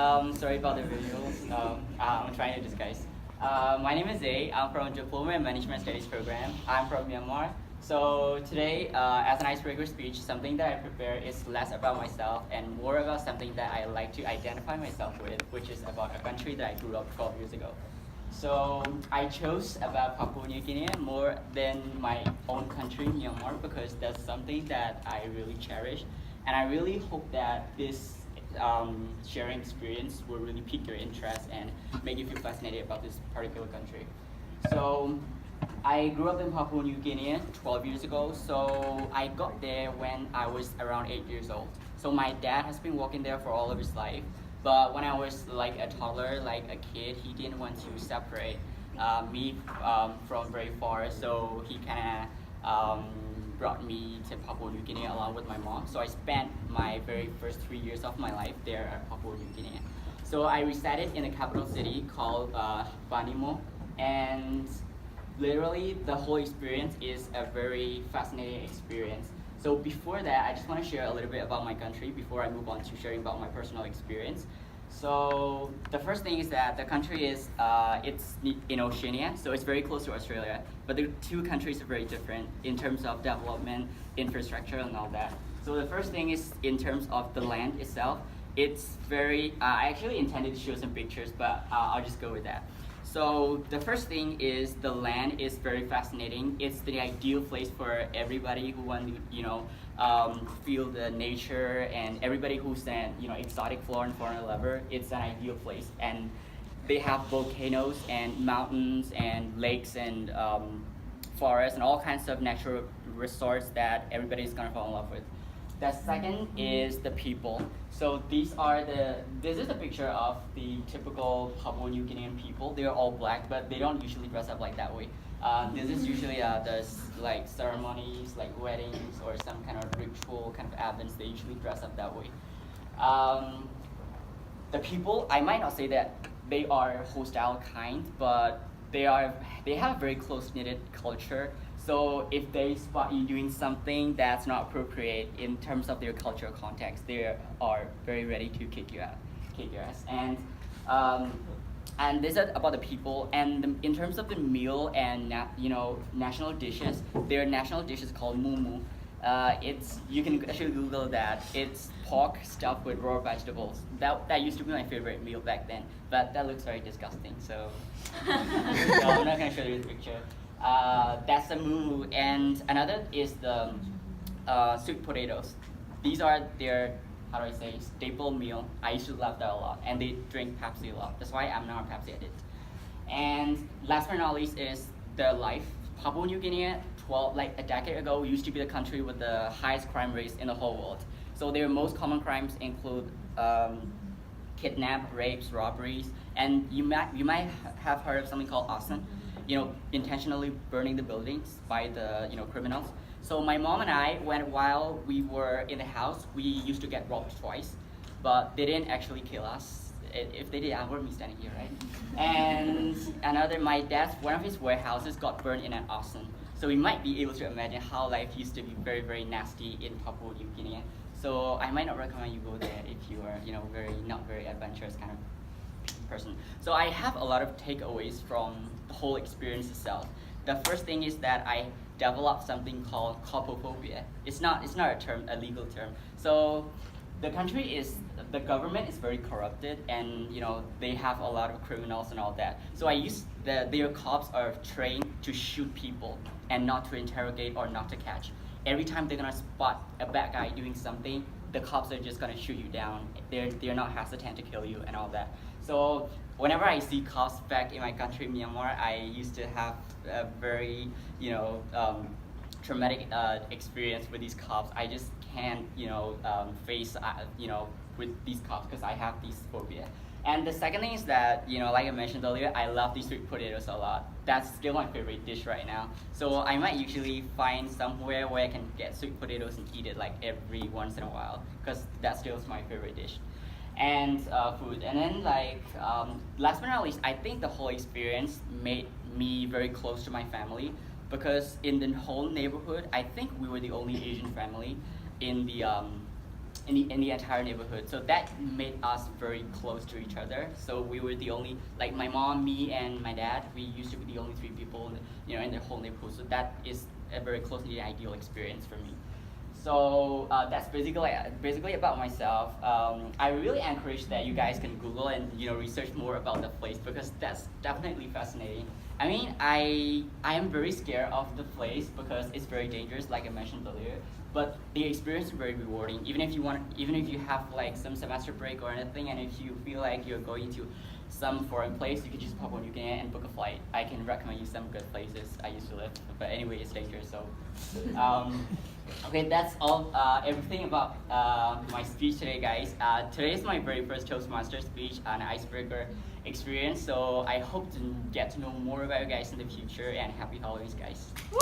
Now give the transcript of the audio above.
Sorry about the visuals. I'm trying to disguise. My name is Zay. I'm from Diploma in Management Studies program. I'm from Myanmar. So today, as an icebreaker speech, something that I prepare is less about myself and more about something that I like to identify myself with, which is about a country that I grew up 12 years ago. So I chose about Papua New Guinea more than my own country, Myanmar, because that's something that I really cherish, and I really hope that this sharing experience will really pique your interest and make you feel fascinated about this particular country. So I grew up in Papua New Guinea 12 years ago, so I got there when I was around 8 years old. So my dad has been working there for all of his life, but when I was like a toddler, like a kid, he didn't want to separate me from very far, so he kind of brought me to Papua New Guinea along with my mom. So I spent my very first 3 years of my life there at Papua New Guinea. So I resided in a capital city called Banimo, and literally the whole experience is a very fascinating experience. So before that, I just want to share a little bit about my country before I move on to sharing about my personal experience. So the first thing is that the country is it's in Oceania, so it's very close to Australia. But the two countries are very different in terms of development, infrastructure, and all that. So the first thing is in terms of the land itself. It's very. I actually intended to show some pictures, but I'll just go with that. So the first thing is the land is very fascinating. It's the ideal place for everybody who want to, feel the nature, and everybody who's an, exotic flora and fauna lover. It's an ideal place, and they have volcanoes and mountains and lakes and forests and all kinds of natural resorts that everybody's gonna fall in love with. The second is the people. So this is a picture of the typical Papua New Guinean people. They're all black, but they don't usually dress up like that way. This is usually there's like ceremonies, like weddings or some kind of ritual kind of events. They usually dress up that way. The people, I might not say that they are hostile kind, but they have a very close knitted culture. So if they spot you doing something that's not appropriate in terms of their cultural context, they are very ready to kick your ass. And this is about the people. And in terms of the meal and national dishes, their national dish is called mumu. You can actually Google that. It's pork stuffed with raw vegetables. That used to be my favorite meal back then, but that looks very disgusting. So, so I'm not gonna show you the picture. That's the mumu, and another is the sweet potatoes. These are their, how do I say, staple meal. I used to love that a lot, and they drink Pepsi a lot. That's why I'm not a Pepsi addict. And last but not least is their life. Papua New Guinea, like a decade ago, used to be the country with the highest crime rates in the whole world. So their most common crimes include kidnap, rapes, robberies, and you might have heard of something called arson. Intentionally burning the buildings by the criminals. So my mom and I, while we were in the house, we used to get robbed twice, but they didn't actually kill us. If they did, I wouldn't be standing here, right? And one of his warehouses got burned in an arson. So we might be able to imagine how life used to be very, very nasty in Papua New Guinea. So I might not recommend you go there if you are, not very adventurous kind of person. So I have a lot of takeaways from the whole experience itself. The first thing is that I developed something called copophobia. It's not a legal term. So the government is very corrupted, and they have a lot of criminals and all that. So their cops are trained to shoot people and not to interrogate or not to catch. Every time they're gonna spot a bad guy doing something, the cops are just gonna shoot you down. They're not hesitant to kill you and all that. So whenever I see cops back in my country, Myanmar, I used to have a very traumatic experience with these cops. I just can't face with these cops because I have this phobia. And the second thing is that, like I mentioned earlier, I love these sweet potatoes a lot. That's still my favorite dish right now. So I might usually find somewhere where I can get sweet potatoes and eat it like every once in a while, because that still is my favorite dish. And food. And then last but not least, I think the whole experience made me very close to my family, because in the whole neighborhood, I think we were the only Asian family in the in the entire neighborhood. So that made us very close to each other. So we were the only, like my mom, me, and my dad. We used to be the only three people, in the whole neighborhood. So that is a very closely ideal experience for me. So that's basically about myself. I really encourage that you guys can Google and research more about the place because that's definitely fascinating. I mean, I am very scared of the place because it's very dangerous, like I mentioned earlier. But the experience is very rewarding. Even if you have like some semester break or anything, and if you feel like you're going to some foreign place, you can just pop on UCAN and book a flight. I can recommend you some good places I used to live, but anyway, it's dangerous. So, okay, that's all. Everything about my speech today, guys. Today is my very first Toastmasters speech, an icebreaker experience. So I hope to get to know more about you guys in the future. And happy holidays, guys. Woo!